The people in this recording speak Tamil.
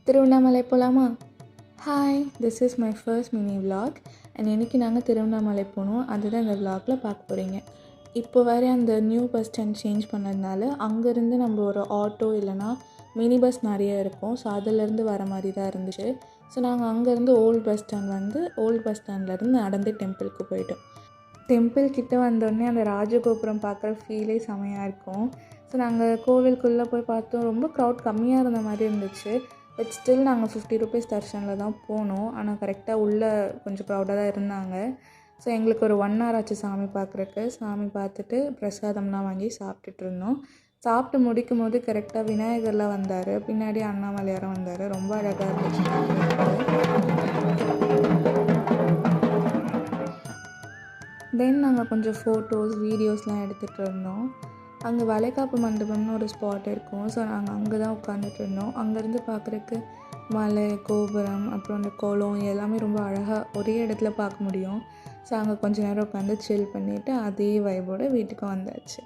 திருவண்ணாமலை போகலாமா? Hi, this is my first mini vlog and இன்றைக்கி நாங்கள் திருவண்ணாமலை போனோம். அதுதான் இந்த விலாகில் பார்க்க போகிறீங்க. இப்போ வேறு அந்த நியூ பஸ் ஸ்டாண்ட் சேஞ்ச் பண்ணதுனால அங்கேருந்து நம்ம ஒரு ஆட்டோ இல்லைனா மினி பஸ் நிறைய இருக்கும். ஸோ அதிலேருந்து வர மாதிரி தான் இருந்துச்சு. ஸோ நாங்கள் அங்கேருந்து ஓல்டு பஸ் ஸ்டாண்ட்லேருந்து நடந்து டெம்பிளுக்கு போயிட்டோம். டெம்பிள் கிட்டே வந்தோடனே அந்த ராஜகோபுரம் பார்க்குற ஃபீலே செமையாக இருக்கும். ஸோ நாங்கள் கோவிலுக்குள்ளே போய் பார்த்தோம். ரொம்ப க்ரௌட் கம்மியாக இருந்த மாதிரி இருந்துச்சு. பட் ஸ்டில் நாங்கள் 50 ரூபீஸ் தர்ஷனில் தான் போனோம். ஆனால் கரெக்டாக உள்ளே கொஞ்சம் க்ரௌடாக தான் இருந்தாங்க. ஸோ எங்களுக்கு ஒரு 1 hour ஆச்சு சாமி பார்க்குறக்கு. சாமி பார்த்துட்டு பிரசாதம்லாம் வாங்கி சாப்பிட்டுட்டு இருந்தோம். சாப்பிட்டு முடிக்கும் போது கரெக்டாக விநாயகர்லாம் வந்தார். பின்னாடி அண்ணாமலையாரும் வந்தார். ரொம்ப அழகாக இருந்துச்சு. தென் நாங்கள் கொஞ்சம் ஃபோட்டோஸ் வீடியோஸ்லாம் எடுத்துகிட்டு இருந்தோம். அங்கே வளைகாப்பு மண்டபம்னு ஒரு ஸ்பாட் இருக்கும். ஸோ நாங்கள் அங்கே தான் உட்காந்துட்டு இருந்தோம். அங்கேருந்து பார்க்குறக்கு மலை, கோபுரம், அப்புறம் அந்த குளம் எல்லாமே ரொம்ப அழகாக ஒரே இடத்துல பார்க்க முடியும். ஸோ அங்கே கொஞ்சம் நேரம் உட்காந்து சில் பண்ணிவிட்டு அதே வைபோடு வீட்டுக்கு வந்தாச்சு.